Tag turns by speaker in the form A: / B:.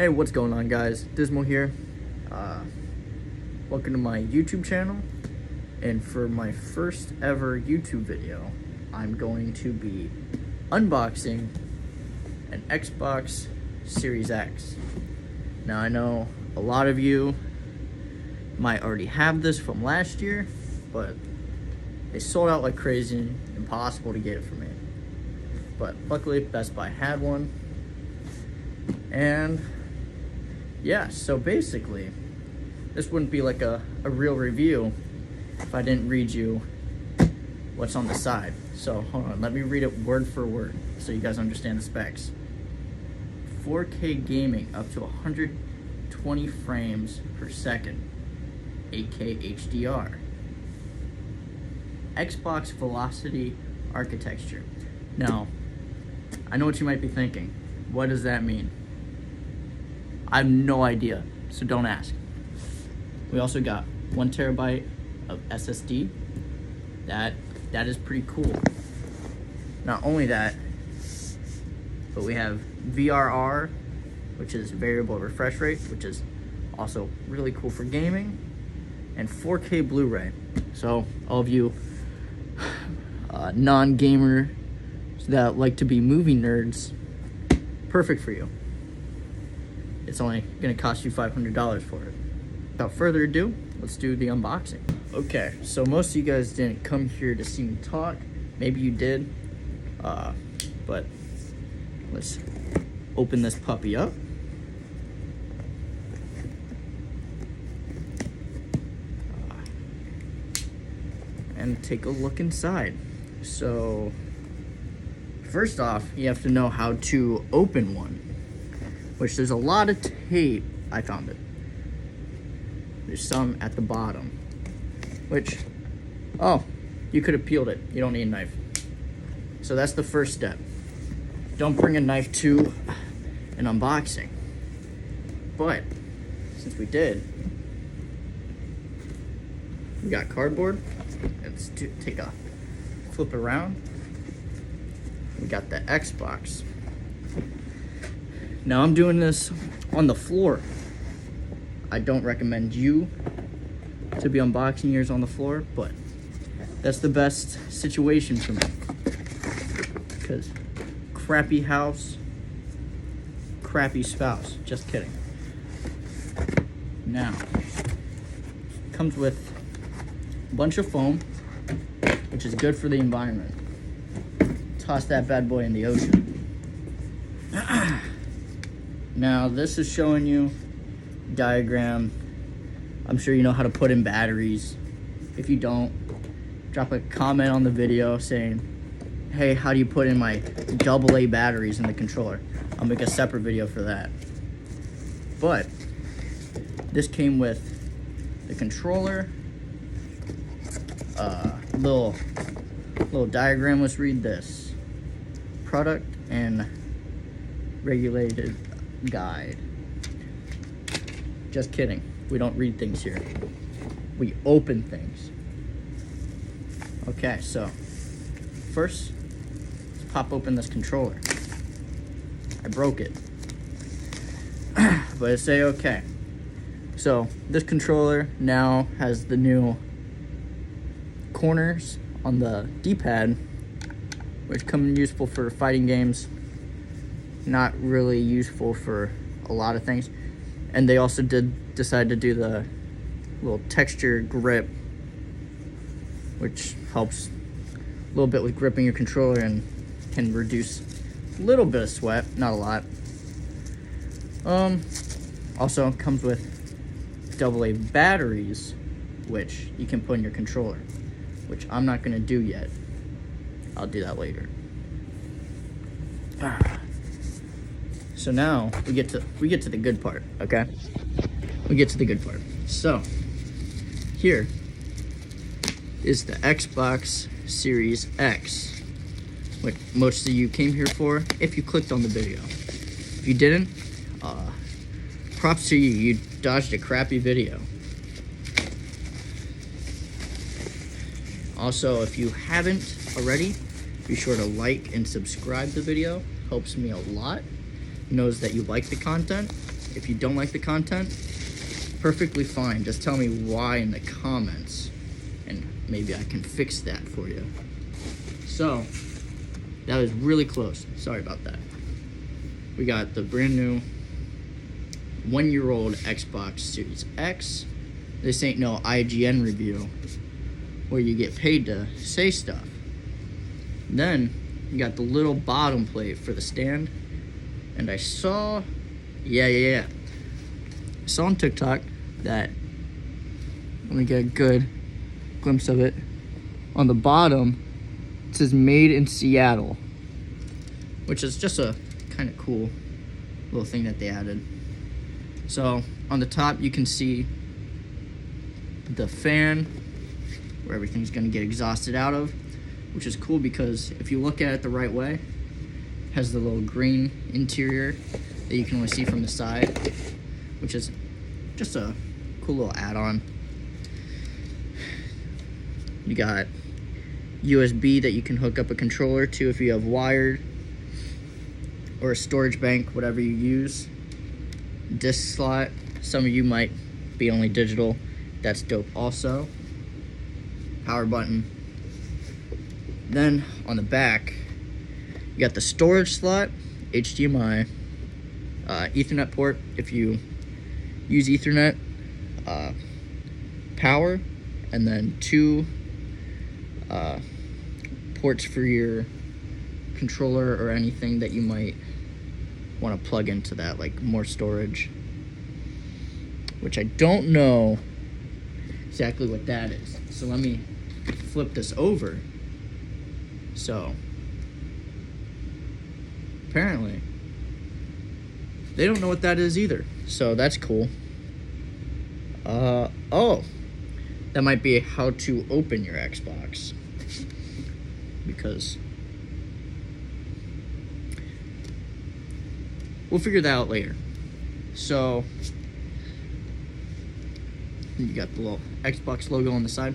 A: Hey, what's going on, guys? Dismal here. Welcome to my YouTube channel, and for my first ever YouTube video, I'm going to be unboxing an Xbox Series X. Now, I know a lot of you might already have this from last year, but they sold out like crazy and impossible to get it for me. But luckily, Best Buy had one. And yeah, so basically, this wouldn't be like a real review if I didn't read you what's on the side. So hold on, let me read it word for word so you guys understand the specs. 4K gaming up to 120 frames per second, 8K HDR. Xbox Velocity architecture. Now, I know what you might be thinking. What does that mean? I have no idea, so don't ask. We also got 1 terabyte of SSD. That is pretty cool. Not only that, but we have VRR, which is variable refresh rate, which is also really cool for gaming, and 4K Blu-ray. So all of you non-gamers that like to be movie nerds, perfect for you. It's only gonna cost you $500 for it. Without further ado, let's do the unboxing. Okay, so most of you guys didn't come here to see me talk. Maybe you did, but let's open this puppy up. And take a look inside. So, first off, you have to know how to open one, which there's a lot of tape. I found it. There's some at the bottom, which, oh, you could have peeled it. You don't need a knife. So that's the first step. Don't bring a knife to an unboxing. But since we did, we got cardboard. Let's take a flip around. We got the Xbox. Now I'm doing this on the floor. I don't recommend you to be unboxing yours on the floor, but that's the best situation for me. Because crappy house, crappy spouse. Just kidding. Now, comes with a bunch of foam, which is good for the environment. Toss that bad boy in the ocean. Now, this is showing you diagram. I'm sure you know how to put in batteries. If you don't, drop a comment on the video saying, hey, how do you put in my AA batteries in the controller? I'll make a separate video for that. But this came with the controller, little diagram. Let's read this. Product and regulated guide. Just kidding. We don't read things here. We open things. Okay, so first, let's pop open this controller. I broke it. But it's okay. So this controller now has the new corners on the D-pad, which come in useful for fighting games. Not really useful for a lot of things. And they also did decide to do the little texture grip, which helps a little bit with gripping your controller and can reduce a little bit of sweat, not a lot. Also comes with AA batteries, which you can put in your controller, which I'm not gonna do yet. I'll do that later. So now we get to the good part, okay? We get to the good part. So here is the Xbox Series X, what most of you came here for if you clicked on the video. If you didn't, props to you. You dodged a crappy video. Also, if you haven't already, be sure to like and subscribe the video. Helps me a lot. Knows that you like the content. If you don't like the content, perfectly fine. Just tell me why in the comments, and maybe I can fix that for you. So, that was really close. Sorry about that. We got the brand new 1-year-old Xbox Series X. This ain't no IGN review where you get paid to say stuff. Then you got the little bottom plate for the stand. And I saw, I saw on TikTok that, let me get a good glimpse of it. On the bottom, it says made in Seattle, which is just a kind of cool little thing that they added. So on the top, you can see the fan where everything's gonna get exhausted out of, which is cool because if you look at it the right way, it has the little green interior that you can only see from the side, which is just a cool little add-on. You got USB that you can hook up a controller to if you have wired, or a storage bank, whatever you use. Disc slot, some of you might be only digital. That's dope also. Power button. Then on the back, you got the storage slot, HDMI, Ethernet port if you use Ethernet, power, and then 2 ports for your controller or anything that you might want to plug into that, like more storage, which I don't know exactly what that is. So let me flip this over. So apparently they don't know what that is either, so that's cool. Oh, that might be how to open your Xbox, because we'll figure that out later. So you got the little Xbox logo on the side.